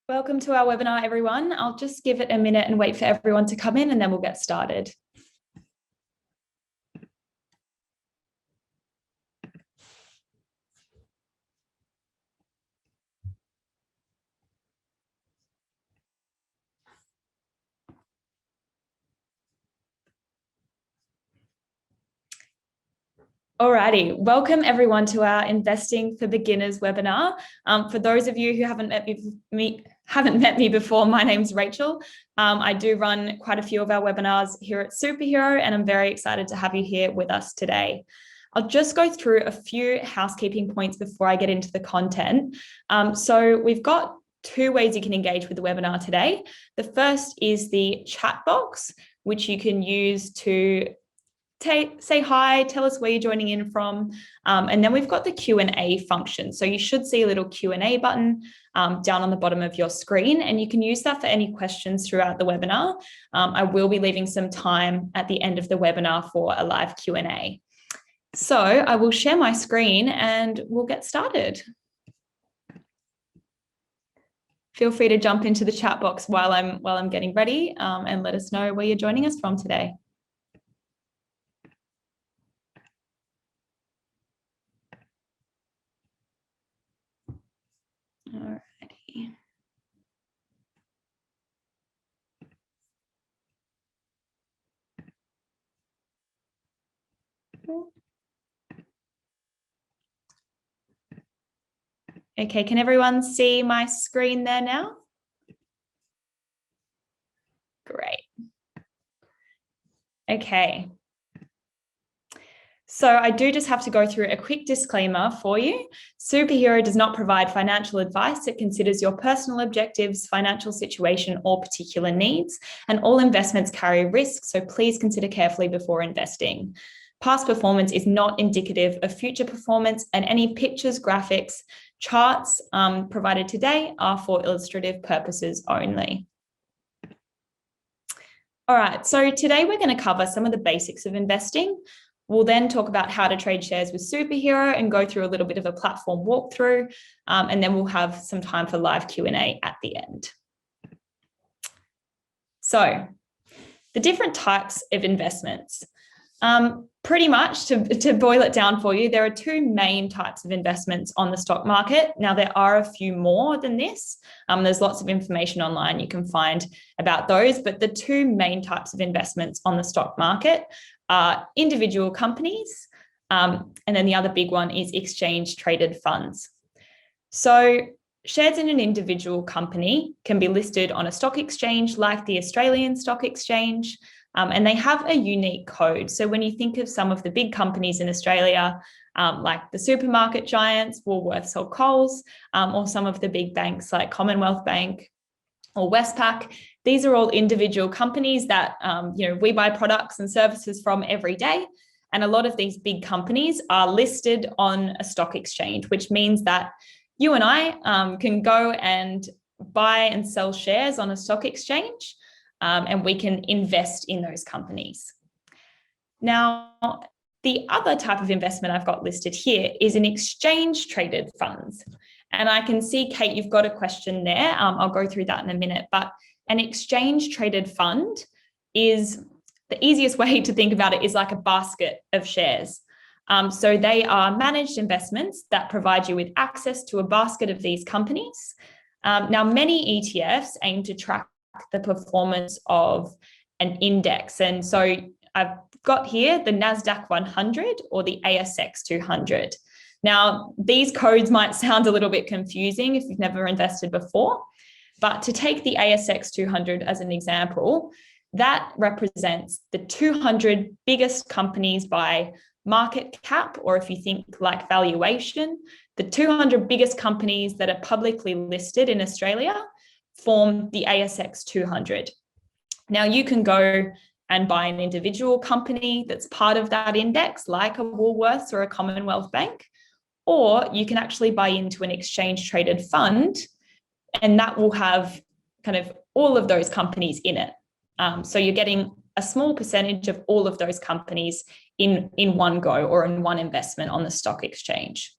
Welcome to our webinar, everyone. I'll just give it a minute and wait for everyone to come in and then we'll get started. Alrighty, welcome everyone to our Investing for Beginners webinar. For those of you who haven't met me before, my name's Rachel. I do run quite a few of our webinars here at Superhero, and I'm very excited to have you here with us today. I'll just go through a few housekeeping points before I get into the content. So we've got two ways you can engage with the webinar today. The first is the chat box, which you can use to say hi, tell us where you're joining in from, and then we've got the Q&A function. So you should see a little Q&A button down on the bottom of your screen, and you can use that for any questions throughout the webinar. I will be leaving some time at the end of the webinar for a live Q&A. So I will share my screen and we'll get started. Feel free to jump into the chat box while I'm getting ready, and let us know where you're joining us from today. Alrighty. Okay, can everyone see my screen there now? Great. Okay. So I do just have to go through a quick disclaimer for you. Superhero does not provide financial advice. It considers your personal objectives, financial situation, or particular needs, and all investments carry risks, so please consider carefully before investing. Past performance is not indicative of future performance, and any pictures, graphics, charts provided today are for illustrative purposes only. All right, so today we're going to cover some of the basics of investing. We'll then talk about how to trade shares with Superhero and go through a little bit of a platform walkthrough, and then we'll have some time for live Q&A at the end. So the different types of investments. Pretty much to boil it down for you, there are two main types of investments on the stock market. Now, there are a few more than this. There's lots of information online you can find about those, but the two main types of investments on the stock market are individual companies, and then the other big one is exchange-traded funds. So shares in an individual company can be listed on a stock exchange like the Australian Stock Exchange, and they have a unique code. So when you think of some of the big companies in Australia, like the supermarket giants, Woolworths or Coles, or some of the big banks like Commonwealth Bank or Westpac, these are all individual companies that we buy products and services from every day. And a lot of these big companies are listed on a stock exchange, which means that you and I can go and buy and sell shares on a stock exchange, and we can invest in those companies. Now, the other type of investment I've got listed here is an exchange-traded funds. And I can see, Kate, you've got a question there. I'll go through that in a minute. But an exchange-traded fund is, the easiest way to think about it is like a basket of shares. So they are managed investments that provide you with access to a basket of these companies. Now, many ETFs aim to track the performance of an index. And so I've got here the NASDAQ 100 or the ASX 200. Now, these codes might sound a little bit confusing if you've never invested before, but to take the ASX 200 as an example, that represents the 200 biggest companies by market cap, or if you think like valuation, the 200 biggest companies that are publicly listed in Australia form the ASX 200. Now, you can go and buy an individual company that's part of that index, like a Woolworths or a Commonwealth Bank, or you can actually buy into an exchange-traded fund, and that will have kind of all of those companies in it. So you're getting a small percentage of all of those companies in one go or in one investment on the stock exchange.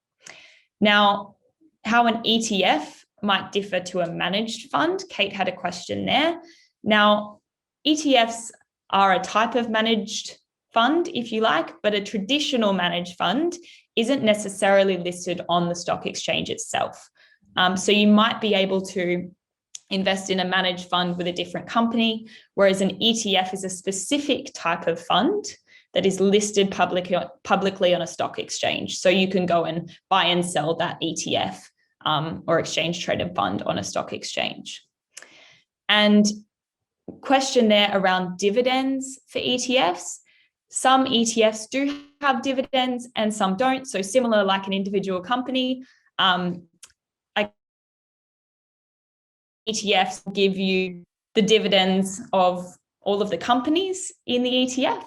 Now, how an ETF might differ to a managed fund. Kate had a question there. Now, ETFs are a type of managed fund, if you like, but a traditional managed fund isn't necessarily listed on the stock exchange itself. So you might be able to invest in a managed fund with a different company, whereas an ETF is a specific type of fund that is listed publicly on a stock exchange. So you can go and buy and sell that ETF or exchange traded fund on a stock exchange. And question there around dividends for ETFs. Some ETFs do have dividends and some don't. So similar like an individual company, ETFs give you the dividends of all of the companies in the ETF.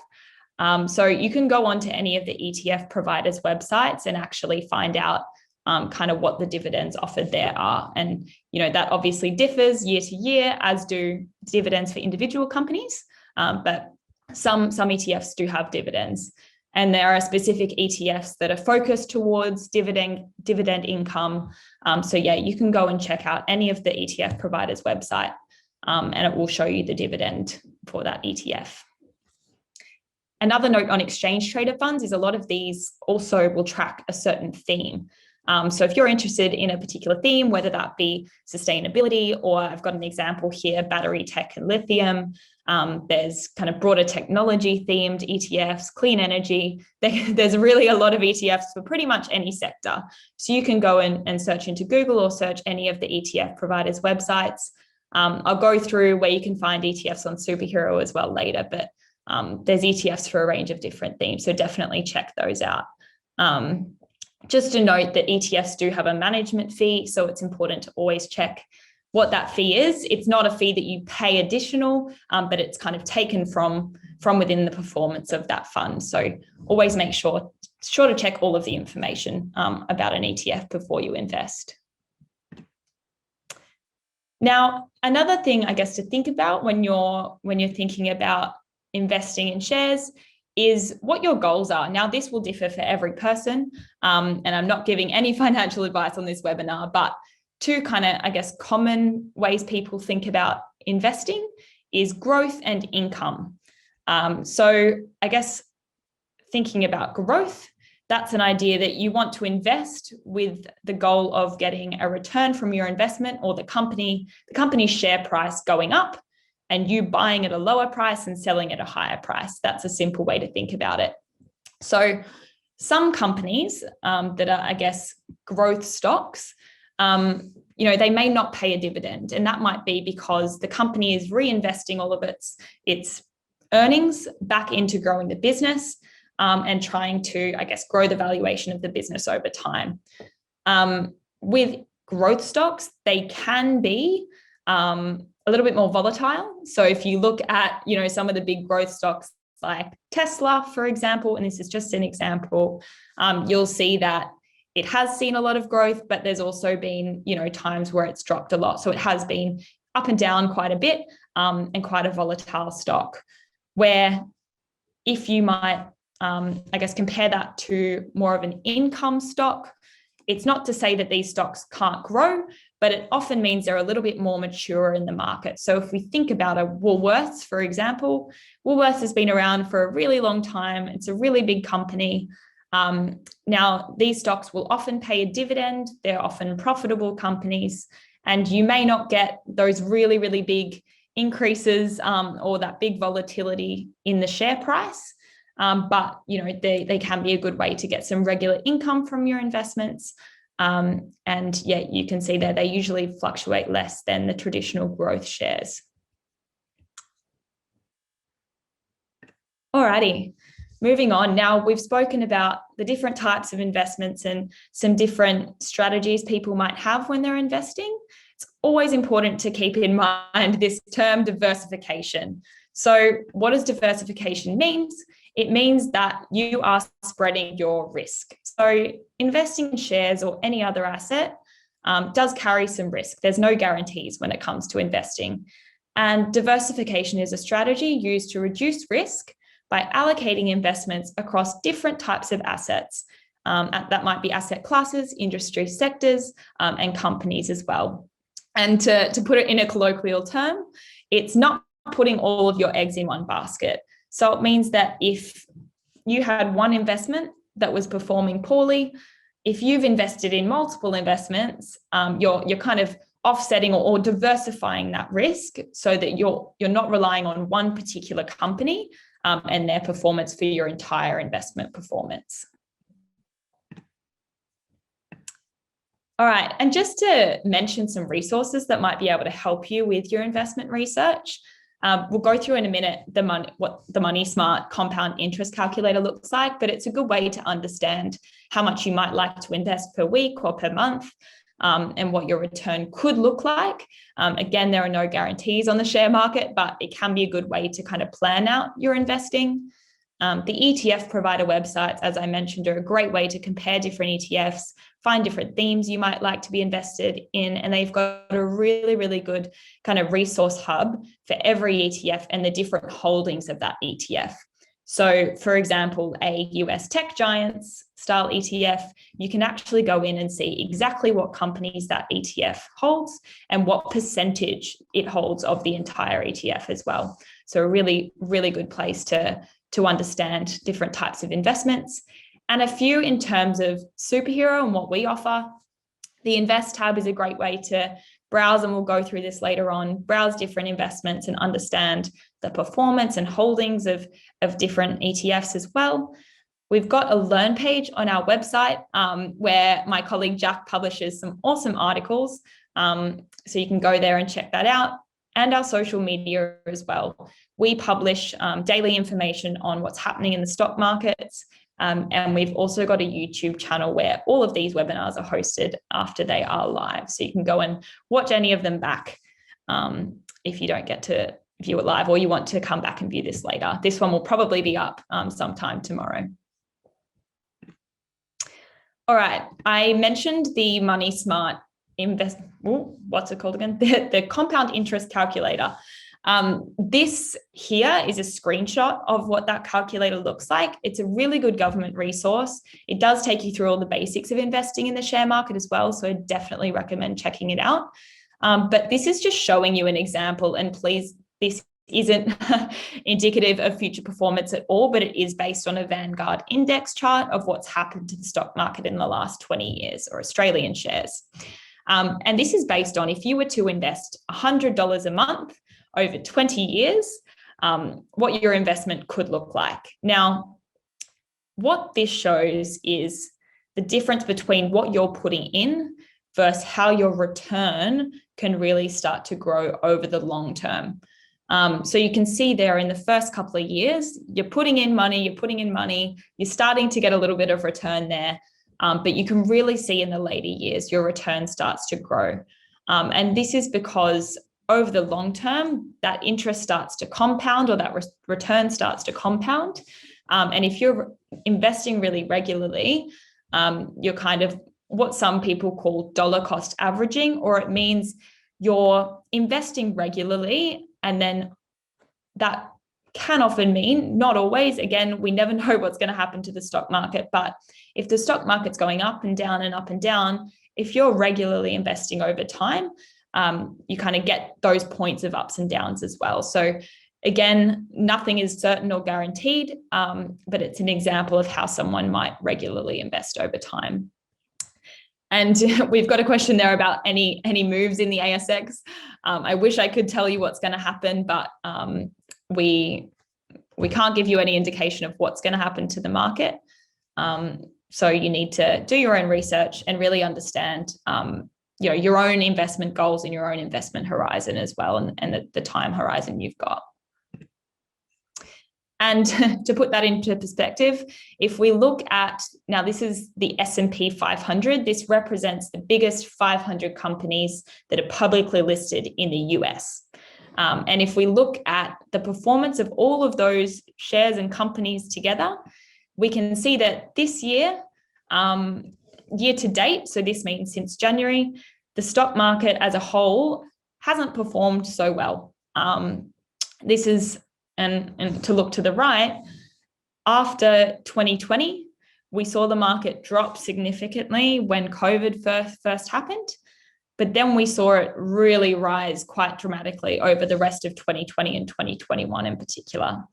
So you can go onto any of the ETF providers' websites and actually find out kind of what the dividends offered there are. And, that obviously differs year to year, as do dividends for individual companies. But some ETFs do have dividends. And there are specific ETFs that are focused towards dividend income. So yeah, you can go and check out any of the ETF providers' website, and it will show you the dividend for that ETF. Another note on exchange traded funds is a lot of these also will track a certain theme. So if you're interested in a particular theme, whether that be sustainability, or I've got an example here, battery tech and lithium, there's kind of broader technology themed ETFs, clean energy. There's really a lot of ETFs for pretty much any sector. So you can go and search into Google or search any of the ETF providers' websites. I'll go through where you can find ETFs on Superhero as well later, but there's ETFs for a range of different themes. So definitely check those out. Just to note that ETFs do have a management fee, so it's important to always check what that fee is. It's not a fee that you pay additional, but it's kind of taken from within the performance of that fund. So always make sure to check all of the information about an ETF before you invest. Now, another thing I guess to think about when you're thinking about investing in shares is what your goals are. Now, this will differ for every person, and I'm not giving any financial advice on this webinar, but two kind of, I guess, common ways people think about investing is growth and income. So I guess thinking about growth, that's an idea that you want to invest with the goal of getting a return from your investment, or the company's share price going up and you buying at a lower price and selling at a higher price. That's a simple way to think about it. So some companies that are, I guess, growth stocks, they may not pay a dividend, and that might be because the company is reinvesting all of its earnings back into growing the business and trying to, I guess, grow the valuation of the business over time. With growth stocks, they can be a little bit more volatile. So if you look at, some of the big growth stocks like Tesla, for example, and this is just an example, you'll see that it has seen a lot of growth, but there's also been, times where it's dropped a lot. So it has been up and down quite a bit, and quite a volatile stock, where if you might, I guess, compare that to more of an income stock, it's not to say that these stocks can't grow, but it often means they're a little bit more mature in the market. So if we think about a Woolworths, for example, Woolworths has been around for a really long time. It's a really big company. Now, these stocks will often pay a dividend. They're often profitable companies, and you may not get those really, really big increases or that big volatility in the share price. But, they can be a good way to get some regular income from your investments. And yeah, you can see there, they usually fluctuate less than the traditional growth shares. Alrighty, moving on. Now, we've spoken about the different types of investments and some different strategies people might have when they're investing. It's always important to keep in mind this term diversification. So what does diversification mean? It means that you are spreading your risk. So investing in shares or any other asset does carry some risk. There's no guarantees when it comes to investing. And diversification is a strategy used to reduce risk by allocating investments across different types of assets That might be asset classes, industry sectors, and companies as well. And to put it in a colloquial term, it's not putting all of your eggs in one basket. So it means that if you had one investment that was performing poorly, if you've invested in multiple investments, you're kind of offsetting or diversifying that risk so that you're not relying on one particular company and their performance for your entire investment performance. All right, and just to mention some resources that might be able to help you with your investment research. We'll go through in a minute what the Money Smart compound interest calculator looks like, but it's a good way to understand how much you might like to invest per week or per month, and what your return could look like. Again, there are no guarantees on the share market, but it can be a good way to kind of plan out your investing. The ETF provider websites, as I mentioned, are a great way to compare different ETFs, find different themes you might like to be invested in, and they've got a really, really good kind of resource hub for every ETF and the different holdings of that ETF. So, for example, a US tech giants style ETF, you can actually go in and see exactly what companies that ETF holds and what percentage it holds of the entire ETF as well. So a really, really good place to understand different types of investments. And a few in terms of Superhero and what we offer. The Invest tab is a great way to browse, and we'll go through this later on, browse different investments and understand the performance and holdings of different ETFs as well. We've got a Learn page on our website where my colleague Jack publishes some awesome articles. So you can go there and check that out. And our social media as well. We publish daily information on what's happening in the stock markets. And we've also got a YouTube channel where all of these webinars are hosted after they are live. So you can go and watch any of them back if you don't get to view it live, or you want to come back and view this later. This one will probably be up sometime tomorrow. All right, I mentioned the Money Smart what's it called again? The compound interest calculator. This here is a screenshot of what that calculator looks like. It's a really good government resource. It does take you through all the basics of investing in the share market as well, so I definitely recommend checking it out. But this is just showing you an example, and please, this isn't indicative of future performance at all, but it is based on a Vanguard index chart of what's happened to the stock market in the last 20 years, or Australian shares. And this is based on if you were to invest $100 a month over 20 years, what your investment could look like. Now, what this shows is the difference between what you're putting in versus how your return can really start to grow over the long term. So you can see there in the first couple of years, you're putting in money, you're starting to get a little bit of return there. But you can really see in the later years, your return starts to grow. And this is because over the long term, that interest starts to compound, or that return starts to compound. And if you're investing really regularly, you're kind of what some people call dollar cost averaging, or it means you're investing regularly, and then that can often mean, not always, again, we never know what's going to happen to the stock market, but if the stock market's going up and down and up and down, if you're regularly investing over time, you kind of get those points of ups and downs as well. So again, nothing is certain or guaranteed, but it's an example of how someone might regularly invest over time. And we've got a question there about any moves in the ASX. I wish I could tell you what's going to happen, but we can't give you any indication of what's going to happen to the market. So you need to do your own research and really understand your own investment goals and your own investment horizon as well, and the time horizon you've got. And to put that into perspective, if we look at, now this is the S&P 500, this represents the biggest 500 companies that are publicly listed in the US. And if we look at the performance of all of those shares and companies together, we can see that this year, year to date, so this means since January, the stock market as a whole hasn't performed so well. This is, and to look to the right, after 2020, we saw the market drop significantly when COVID first happened, but then we saw it really rise quite dramatically over the rest of 2020 and 2021 in particular.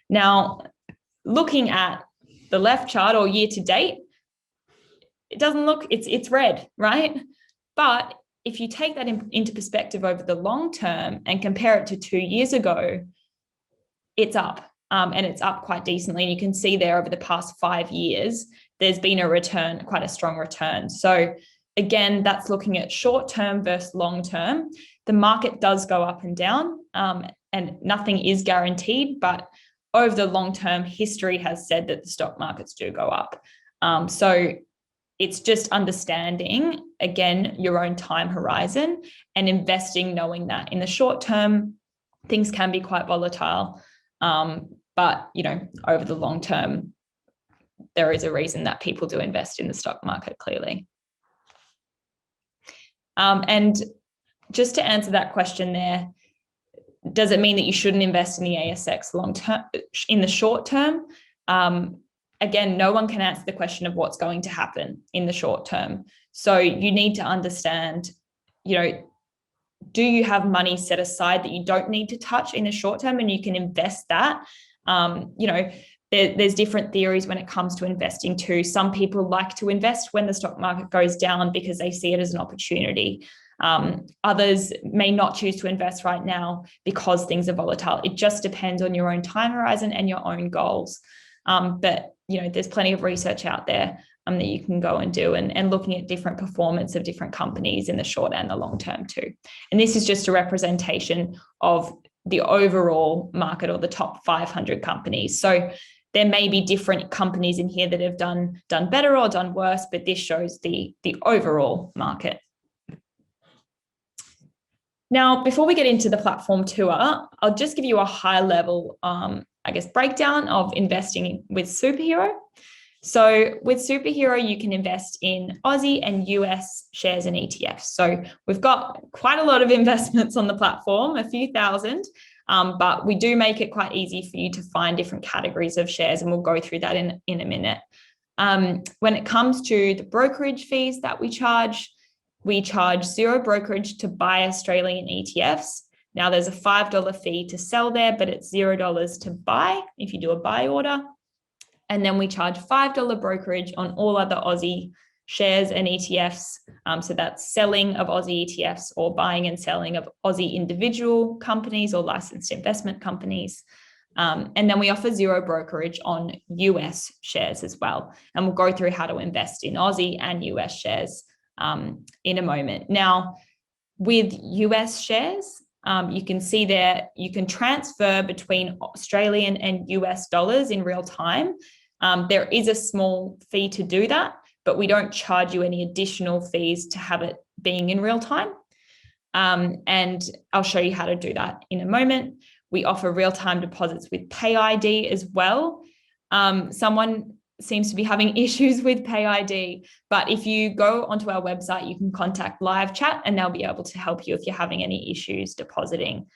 Now, looking at the left chart or year to date, it doesn't look, it's red, right? But if you take that into perspective over the long term and compare it to 2 years ago, it's up. And it's up quite decently. And you can see there over the past 5 years, there's been a return, quite a strong return. So again, that's looking at short term versus long term. The market does go up and down, and nothing is guaranteed, but over the long term, history has said that the stock markets do go up. So it's just understanding, again, your own time horizon and investing, knowing that in the short term, things can be quite volatile. But, over the long term, there is a reason that people do invest in the stock market, clearly. And just to answer that question there, does it mean that you shouldn't invest in the ASX long term, in the short term? Again, no one can answer the question of what's going to happen in the short term. So you need to understand, do you have money set aside that you don't need to touch in the short term and you can invest that? There's different theories when it comes to investing too. Some people like to invest when the stock market goes down because they see it as an opportunity. Others may not choose to invest right now because things are volatile. It just depends on your own time horizon and your own goals. But there's plenty of research out there that you can go and do, and looking at different performance of different companies in the short and the long term too. And this is just a representation of the overall market or the top 500 companies. So there may be different companies in here that have done better or done worse, but this shows the overall market. Now, before we get into the platform tour, I'll just give you a high level, breakdown of investing with Superhero. So with Superhero, you can invest in Aussie and US shares and ETFs. So we've got quite a lot of investments on the platform, a few thousand, but we do make it quite easy for you to find different categories of shares, and we'll go through that in a minute. When it comes to the brokerage fees that we charge zero brokerage to buy Australian ETFs. Now there's a $5 fee to sell there, but it's $0 to buy if you do a buy order. And then we charge $5 brokerage on all other Aussie shares and ETFs. So that's selling of Aussie ETFs or buying and selling of Aussie individual companies or licensed investment companies. And then we offer zero brokerage on US shares as well. And we'll go through how to invest in Aussie and US shares in a moment. Now, with US shares, you can see there, you can transfer between Australian and US dollars in real time. There is a small fee to do that, but we don't charge you any additional fees to have it being in real time. And I'll show you how to do that in a moment. We offer real-time deposits with Pay ID as well. Someone seems to be having issues with Pay ID, but if you go onto our website, you can contact live chat and they'll be able to help you if you're having any issues depositing.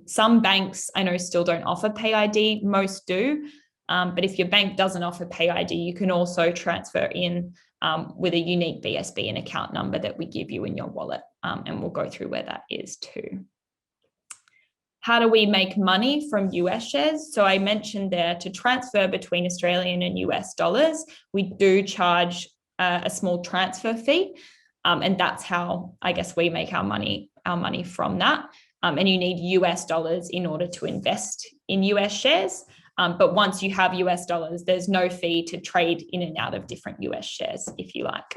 Some banks I know still don't offer Pay ID, most do, but if your bank doesn't offer Pay ID, you can also transfer in with a unique BSB and account number that we give you in your wallet, and we'll go through where that is too. How do we make money from US shares? So I mentioned there, to transfer between Australian and US dollars, we do charge a small transfer fee. And that's how we make our money from that. And you need US dollars in order to invest in US shares. But once you have US dollars, there's no fee to trade in and out of different US shares, if you like.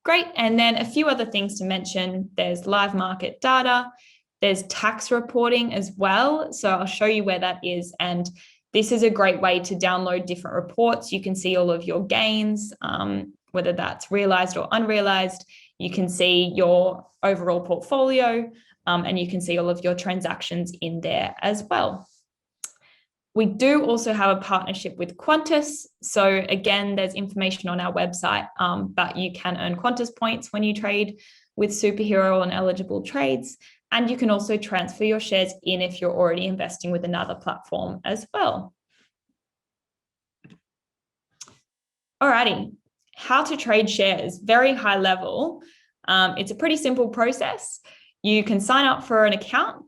Great. And then a few other things to mention. There's live market data. There's tax reporting as well. So I'll show you where that is. And this is a great way to download different reports. You can see all of your gains, whether that's realized or unrealized. You can see your overall portfolio, and you can see all of your transactions in there as well. We do also have a partnership with Qantas. So again, there's information on our website, but you can earn Qantas points when you trade with Superhero on eligible trades. And you can also transfer your shares in if you're already investing with another platform as well. Alrighty, how to trade shares, very high level. It's a pretty simple process. You can sign up for an account.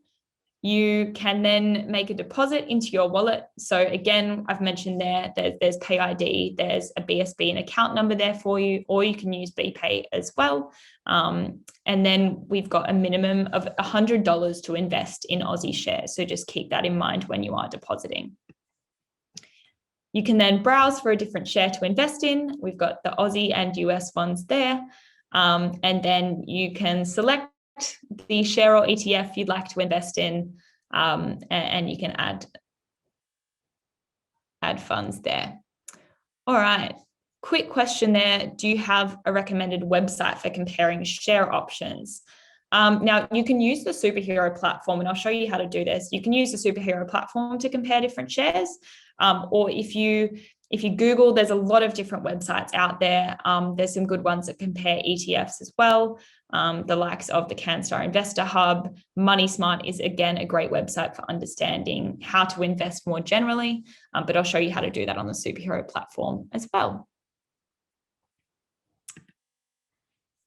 You can then make a deposit into your wallet. So again, I've mentioned there's Pay ID, there's a BSB and account number there for you, or you can use BPay as well. And then we've got a minimum of $100 to invest in Aussie shares. So just keep that in mind when you are depositing. You can then browse for a different share to invest in. We've got the Aussie and US ones there. And then you can select the share or ETF you'd like to invest in, and you can add funds there. All right, quick question there. Do you have a recommended website for comparing share options? Now, you can use the Superhero platform, and I'll show you how to do this. You can use the Superhero platform to compare different shares, or if you Google, there's a lot of different websites out there. There's some good ones that compare ETFs as well. The likes of the CanStar Investor Hub. Money Smart is, again, a great website for understanding how to invest more generally, but I'll show you how to do that on the Superhero platform as well.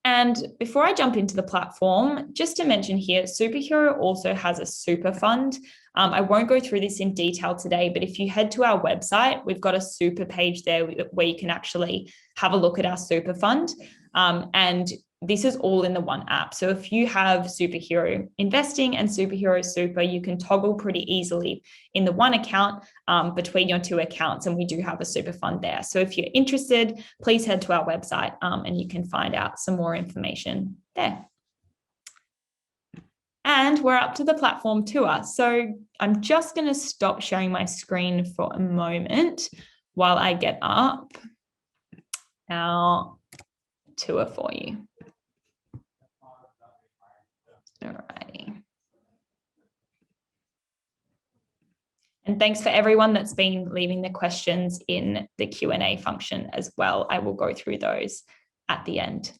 And before I jump into the platform, just to mention here, Superhero also has a super fund. I won't go through this in detail today, but if you head to our website, we've got a super page there where you can actually have a look at our super fund. And this is all in the one app. So if you have Superhero Investing and Superhero Super, you can toggle pretty easily in the one account between your two accounts. And we do have a super fund there. So if you're interested, please head to our website and you can find out some more information there. And we're up to the platform tour. So I'm just going to stop sharing my screen for a moment while I get up our tour for you. Alrighty. And thanks for everyone that's been leaving the questions in the Q&A function as well. I will go through those at the end.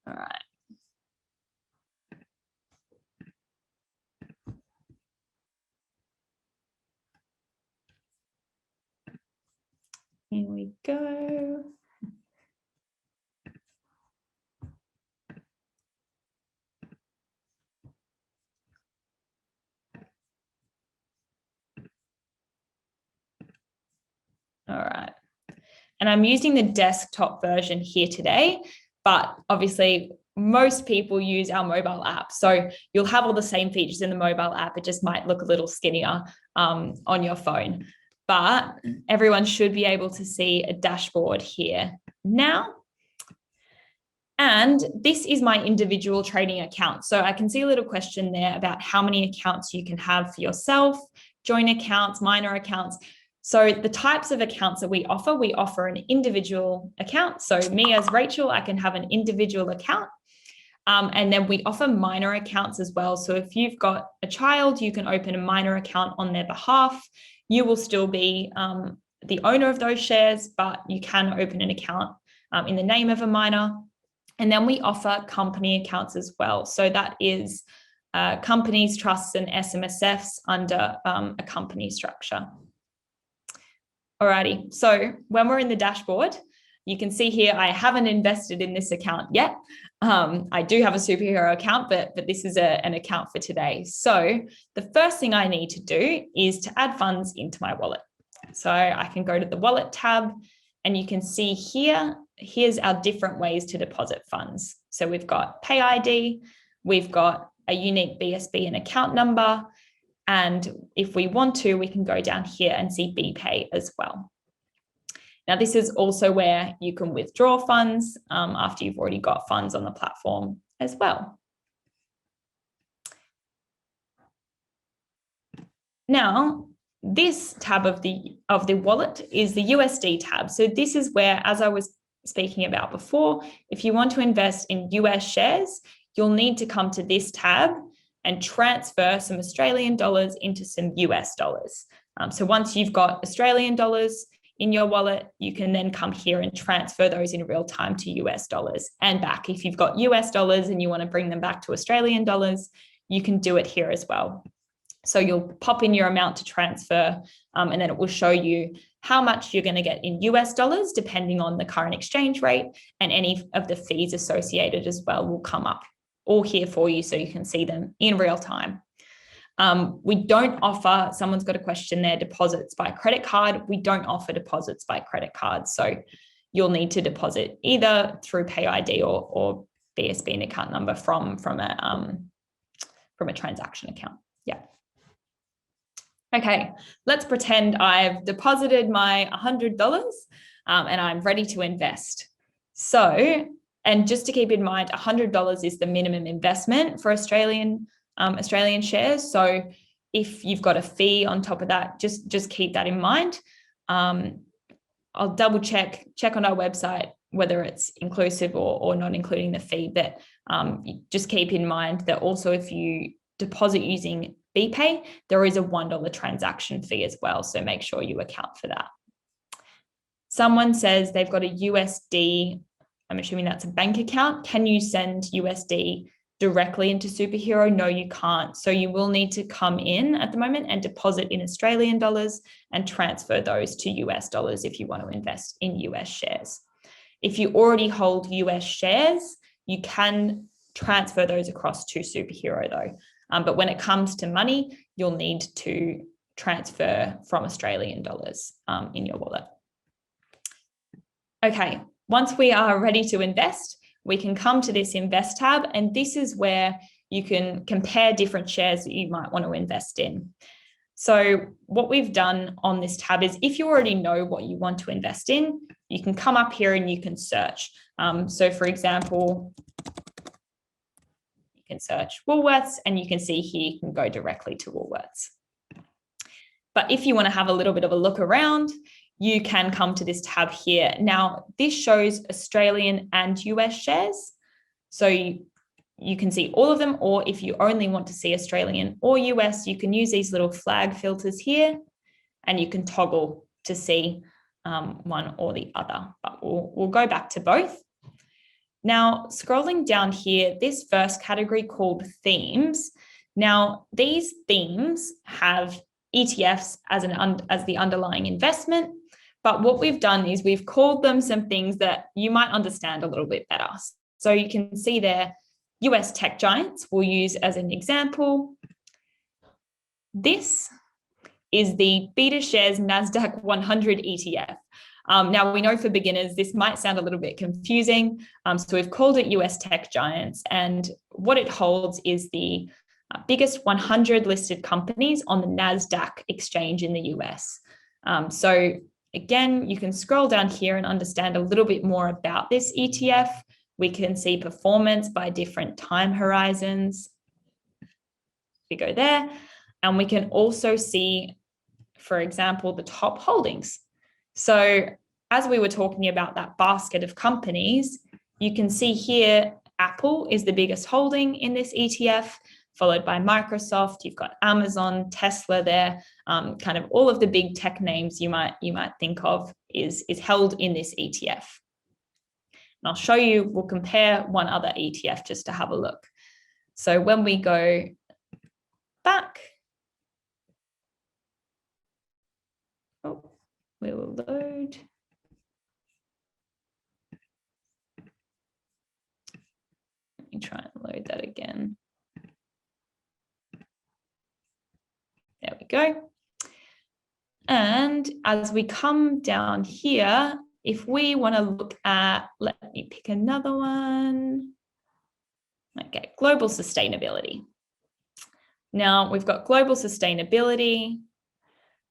All right. Here we go. All right. And I'm using the desktop version here today, but obviously most people use our mobile app. So you'll have all the same features in the mobile app. It just might look a little skinnier on your phone, but everyone should be able to see a dashboard here now. And this is my individual trading account. So I can see a little question there about how many accounts you can have for yourself, joint accounts, minor accounts. So the types of accounts that we offer an individual account. So me as Rachel, I can have an individual account. And then we offer minor accounts as well. So if you've got a child, you can open a minor account on their behalf. You will still be the owner of those shares, but you can open an account in the name of a minor. And then we offer company accounts as well. So that is companies, trusts, and SMSFs under a company structure. Alrighty, so when we're in the dashboard, you can see here, I haven't invested in this account yet. I do have a Superhero account, but this is an account for today. So the first thing I need to do is to add funds into my wallet. So I can go to the wallet tab and you can see here's our different ways to deposit funds. So we've got Pay ID, we've got a unique BSB and account number. And if we want to, we can go down here and see BPay as well. Now, this is also where you can withdraw funds after you've already got funds on the platform as well. Now, this tab of the wallet is the USD tab. So this is where, as I was speaking about before, if you want to invest in US shares, you'll need to come to this tab and transfer some Australian dollars into some US dollars. So once you've got Australian dollars in your wallet, you can then come here and transfer those in real time to US dollars and back. If you've got US dollars and you want to bring them back to Australian dollars, you can do it here as well. So you'll pop in your amount to transfer, and then it will show you how much you're going to get in US dollars, depending on the current exchange rate, and any of the fees associated as well will come up all here for you so you can see them in real time. We don't offer, someone's got a question there, deposits by credit card. We don't offer deposits by credit card. So you'll need to deposit either through PayID or BSB and account number from a transaction account. Yeah. Okay, let's pretend I've deposited my $100 and I'm ready to invest. So, and just to keep in mind, $100 is the minimum investment for Australian shares. So if you've got a fee on top of that, just keep that in mind. I'll double check on our website whether it's inclusive or not including the fee, but just keep in mind that also if you deposit using BPay, there is a $1 transaction fee as well. So make sure you account for that. Someone says they've got a USD, I'm assuming that's a bank account. Can you send USD directly into Superhero? No, you can't. So you will need to come in at the moment and deposit in Australian dollars and transfer those to US dollars if you want to invest in US shares. If you already hold US shares, you can transfer those across to Superhero though. But when it comes to money, you'll need to transfer from Australian dollars in your wallet. Okay, once we are ready to invest, we can come to this Invest tab, and this is where you can compare different shares that you might want to invest in. So what we've done on this tab is if you already know what you want to invest in, you can come up here and you can search. So for example, you can search Woolworths and you can see here you can go directly to Woolworths. But if you want to have a little bit of a look around, you can come to this tab here. Now, this shows Australian and US shares. So you can see all of them, or if you only want to see Australian or US, you can use these little flag filters here and you can toggle to see one or the other, but we'll go back to both. Now, scrolling down here, this first category called themes. Now, these themes have ETFs as the underlying investment, but what we've done is we've called them some things that you might understand a little bit better. So you can see there, US tech giants we'll use as an example. This is the BetaShares NASDAQ 100 ETF. Now, we know for beginners, this might sound a little bit confusing. So we've called it US tech giants, and what it holds is the biggest 100 listed companies on the NASDAQ exchange in the US. So again, you can scroll down here and understand a little bit more about this ETF. We can see performance by different time horizons. We go there, and we can also see, for example, the top holdings. So as we were talking about that basket of companies, you can see here, Apple is the biggest holding in this ETF, followed by Microsoft. You've got Amazon, Tesla there, kind of all of the big tech names you might think of is held in this ETF. And I'll show you, we'll compare one other ETF just to have a look. So when we go back, we will load. Let me try and load that again. There we go. And as we come down here, if we want to look at, let me pick another one. Okay, global sustainability. Now we've got global sustainability,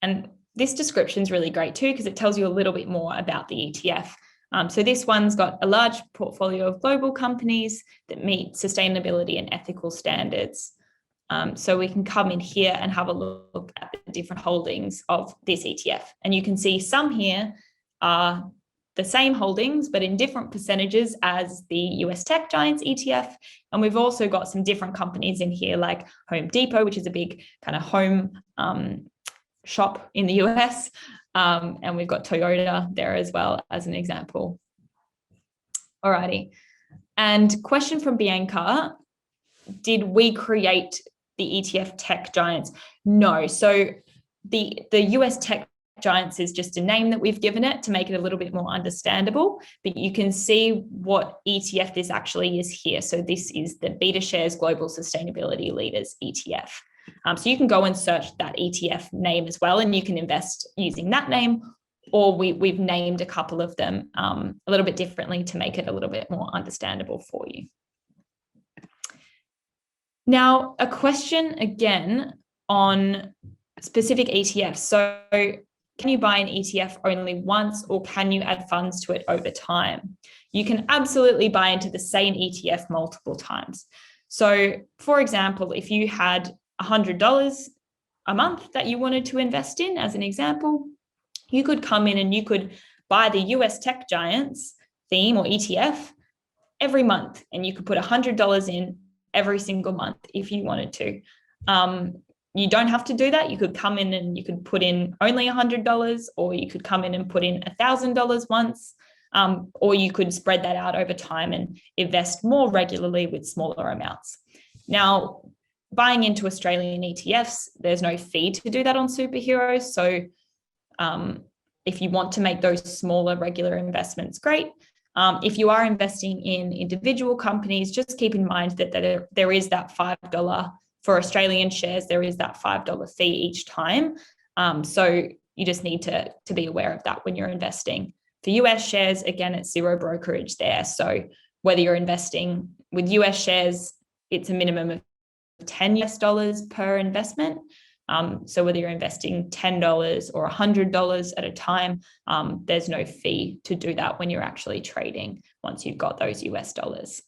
and this description is really great too because it tells you a little bit more about the ETF. So this one's got a large portfolio of global companies that meet sustainability and ethical standards. So we can come in here and have a look at the different holdings of this ETF. And you can see some here are the same holdings, but in different percentages as the US Tech Giants ETF. And we've also got some different companies in here like Home Depot, which is a big kind of home shop in the US. And we've got Toyota there as well as an example. Alrighty. And question from Bianca, did we create the ETF tech giants? No. So the US tech giants is just a name that we've given it to make it a little bit more understandable, but you can see what ETF this actually is here. So this is the BetaShares Global Sustainability Leaders ETF. So you can go and search that ETF name as well, and you can invest using that name, or we've named a couple of them a little bit differently to make it a little bit more understandable for you. Now, a question again on specific ETFs. So can you buy an ETF only once, or can you add funds to it over time? You can absolutely buy into the same ETF multiple times. So for example, if you had $100 a month that you wanted to invest in, as an example, you could come in and you could buy the US tech giants theme or ETF every month, and you could put $100 in every single month if you wanted to. You don't have to do that. You could come in and you could put in only $100, or you could come in and put in $1,000 once, or you could spread that out over time and invest more regularly with smaller amounts. Now, buying into Australian ETFs, there's no fee to do that on Superheroes. So if you want to make those smaller regular investments, great. If you are investing in individual companies, just keep in mind that there is that $5 for Australian shares, there is that $5 fee each time. So you just need to be aware of that when you're investing. For US shares, again, it's zero brokerage there. So whether you're investing with US shares, it's a minimum of $10 per investment. So whether you're investing $10 or $100 at a time, there's no fee to do that when you're actually trading once you've got those US dollars.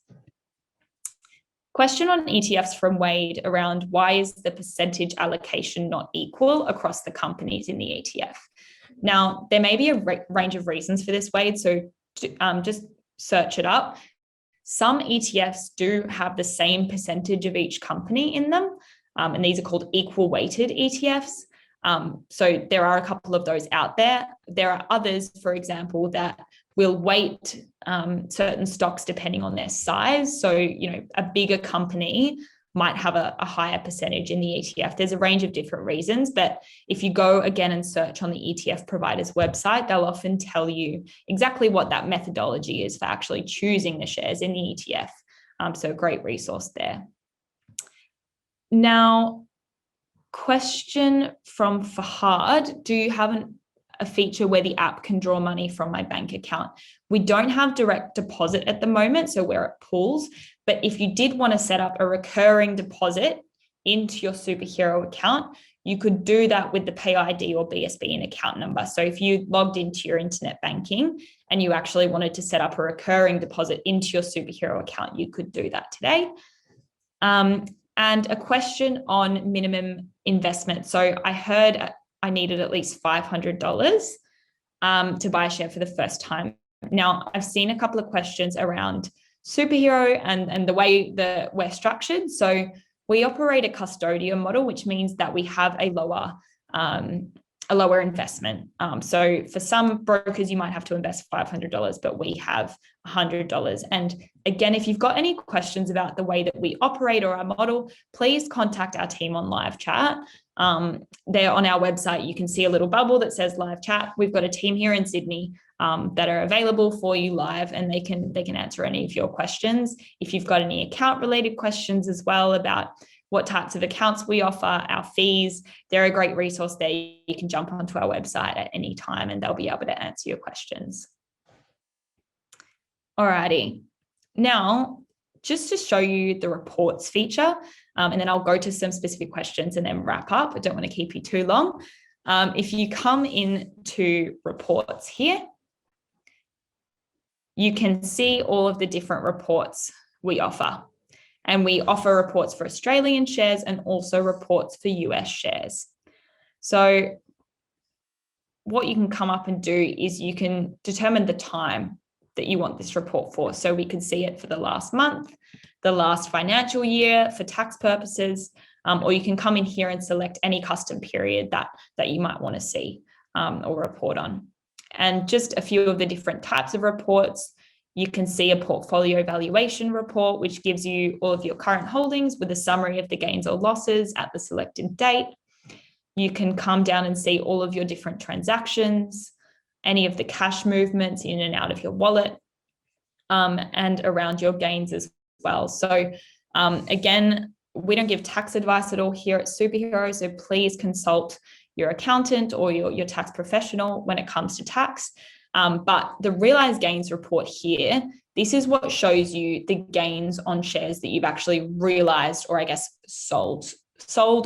Question on ETFs from Wade around why is the percentage allocation not equal across the companies in the ETF? Now, there may be a range of reasons for this, Wade, so just search it up. Some ETFs do have the same percentage of each company in them, and these are called equal weighted ETFs. So there are a couple of those out there. There are others, for example, that will weight certain stocks depending on their size. So, a bigger company might have a higher percentage in the ETF. There's a range of different reasons, but if you go again and search on the ETF provider's website, they'll often tell you exactly what that methodology is for actually choosing the shares in the ETF. So a great resource there. Now, question from Fahad, do you have a feature where the app can draw money from my bank account? We don't have direct deposit at the moment, so where it pulls, but if you did want to set up a recurring deposit into your Superhero account, you could do that with the Pay ID or BSB account number. So if you logged into your internet banking and you actually wanted to set up a recurring deposit into your Superhero account, you could do that today. And a question on minimum investment. So I heard I needed at least $500 to buy a share for the first time. Now, I've seen a couple of questions around Superhero and the way that we're structured. So we operate a custodian model, which means that we have a lower investment. So for some brokers, you might have to invest $500, but we have $100. And again, if you've got any questions about the way that we operate or our model, please contact our team on live chat. There on our website, you can see a little bubble that says live chat. We've got a team here in Sydney that are available for you live, and they can answer any of your questions. If you've got any account related questions as well about what types of accounts we offer, our fees, they're a great resource there. You can jump onto our website at any time and they'll be able to answer your questions. Alrighty. Now, just to show you the reports feature, and then I'll go to some specific questions and then wrap up. I don't want to keep you too long. If you come into reports here, you can see all of the different reports we offer. And we offer reports for Australian shares and also reports for US shares. So what you can come up and do is you can determine the time that you want this report for. So we can see it for the last month, the last financial year for tax purposes, or you can come in here and select any custom period that you might want to see or report on. And just a few of the different types of reports. You can see a portfolio valuation report, which gives you all of your current holdings with a summary of the gains or losses at the selected date. You can come down and see all of your different transactions, any of the cash movements in and out of your wallet, and around your gains as well. So again, we don't give tax advice at all here at Superhero, so please consult your accountant or your tax professional when it comes to tax. But the realized gains report here, this is what shows you the gains on shares that you've actually realized, or I guess sold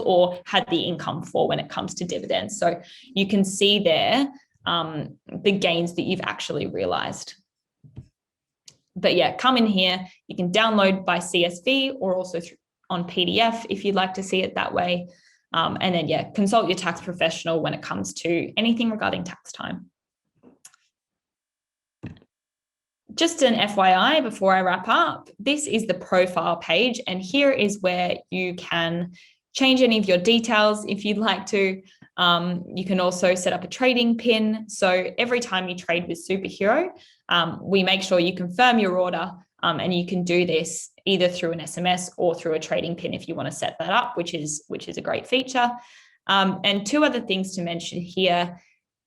or had the income for when it comes to dividends. So you can see there the gains that you've actually realized. But yeah, come in here. You can download by CSV or also on PDF if you'd like to see it that way. And then, yeah, consult your tax professional when it comes to anything regarding tax time. Just an FYI before I wrap up, this is the profile page, and here is where you can change any of your details if you'd like to. You can also set up a trading pin. So every time you trade with Superhero, we make sure you confirm your order, and you can do this either through an SMS or through a trading pin if you want to set that up, which is a great feature. And two other things to mention here.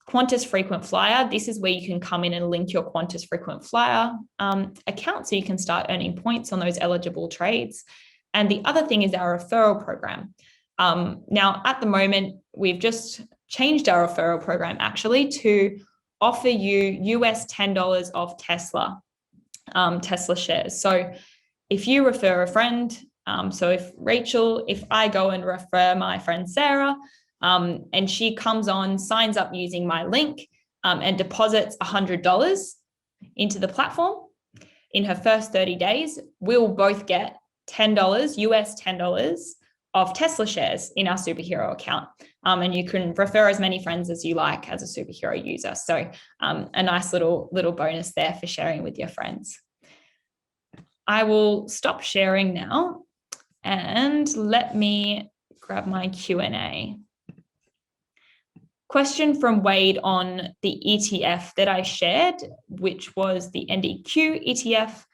Qantas Frequent Flyer, this is where you can come in and link your Qantas Frequent Flyer account so you can start earning points on those eligible trades. And the other thing is our referral program. Now, at the moment, we've just changed our referral program actually to offer you US $10 off Tesla shares. So if you refer a friend, so if I go and refer my friend Sarah, and she comes on, signs up using my link, and deposits $100 into the platform in her first 30 days, we'll both get $10, US $10 of Tesla shares in our Superhero account. And you can refer as many friends as you like as a Superhero user. So a nice little bonus there for sharing with your friends. I will stop sharing now and let me grab my Q&A. Question from Wade on the ETF that I shared, which was the NDQ ETF,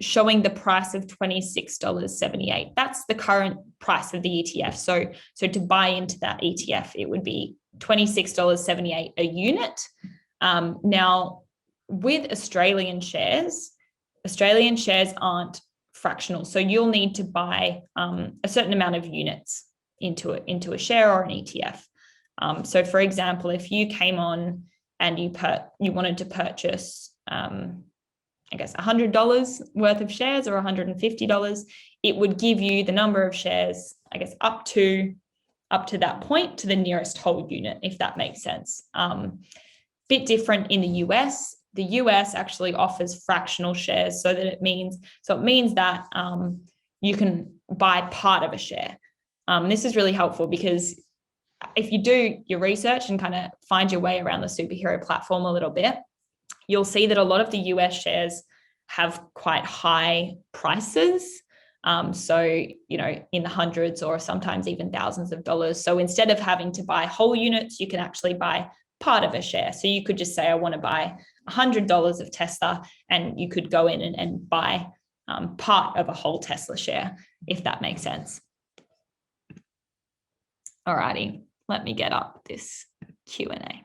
showing the price of $26.78. That's the current price of the ETF. So to buy into that ETF, it would be $26.78 a unit. Now, with Australian shares aren't fractional. So you'll need to buy a certain amount of units into a share or an ETF. So for example, if you came on and you wanted to purchase, I guess $100 worth of shares or $150, it would give you the number of shares, I guess, up to that point to the nearest whole unit, if that makes sense. Bit different in the US. The US actually offers fractional shares, so it means that you can buy part of a share. This is really helpful because if you do your research and kind of find your way around the Superhero platform a little bit, you'll see that a lot of the US shares have quite high prices. So, in the hundreds or sometimes even thousands of dollars. So instead of having to buy whole units, you can actually buy part of a share. So you could just say, I want to buy $100 of Tesla, and you could go in and buy part of a whole Tesla share, if that makes sense. Alrighty, let me get up this Q&A.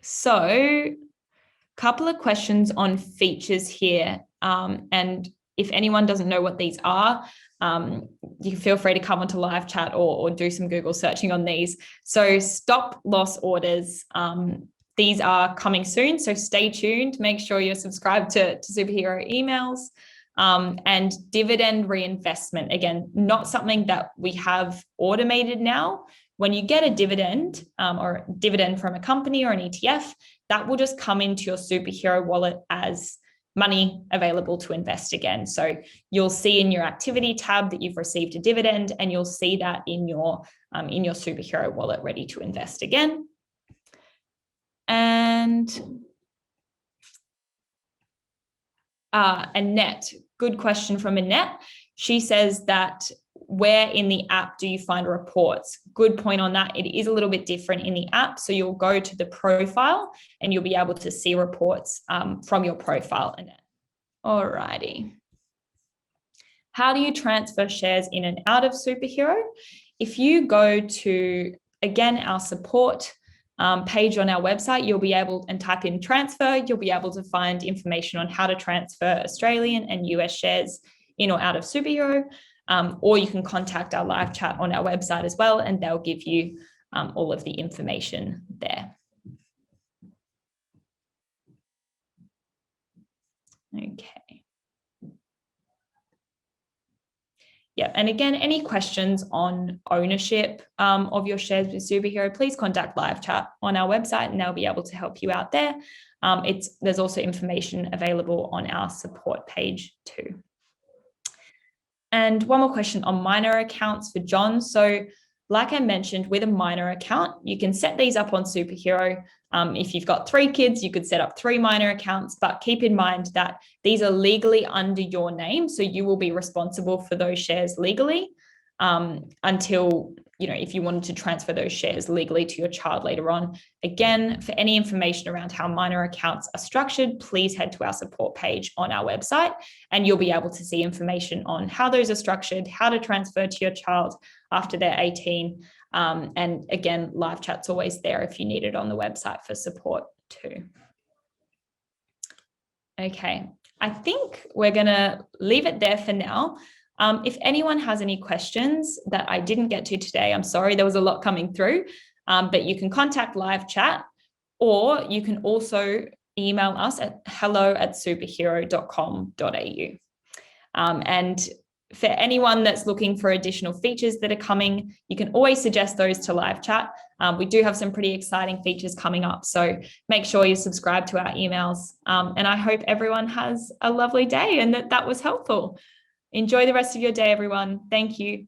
So a couple of questions on features here. And if anyone doesn't know what these are, you can feel free to come onto live chat or do some Google searching on these. So stop loss orders, these are coming soon. So stay tuned. Make sure you're subscribed to Superhero emails. And dividend reinvestment, again, not something that we have automated now. When you get a dividend or dividend from a company or an ETF, that will just come into your Superhero wallet as money available to invest again. So you'll see in your activity tab that you've received a dividend, and you'll see that in your Superhero wallet ready to invest again. And Annette, good question from Annette. She says that where in the app do you find reports? Good point on that. It is a little bit different in the app. So you'll go to the profile and you'll be able to see reports from your profile in it. Alrighty. How do you transfer shares in and out of Superhero? If you go to, again, our support page on our website, you'll be able, and type in transfer, you'll be able to find information on how to transfer Australian and US shares in or out of Superhero. Or you can contact our live chat on our website as well, and they'll give you all of the information there. Okay. Yeah, and again, any questions on ownership of your shares with Superhero, please contact live chat on our website and they'll be able to help you out there. There's also information available on our support page too. And one more question on minor accounts for John. So like I mentioned, with a minor account, you can set these up on Superhero. If you've got 3 kids, you could set up 3 minor accounts, but keep in mind that these are legally under your name. So you will be responsible for those shares legally until, if you wanted to transfer those shares legally to your child later on. Again, for any information around how minor accounts are structured, please head to our support page on our website and you'll be able to see information on how those are structured, how to transfer to your child after they're 18. And again, live chat's always there if you need it on the website for support too. Okay, I think we're going to leave it there for now. If anyone has any questions that I didn't get to today, I'm sorry, there was a lot coming through, but you can contact live chat, or you can also email us at hello@superhero.com.au. And for anyone that's looking for additional features that are coming, you can always suggest those to live chat. We do have some pretty exciting features coming up, so make sure you subscribe to our emails. And I hope everyone has a lovely day and that was helpful. Enjoy the rest of your day, everyone. Thank you.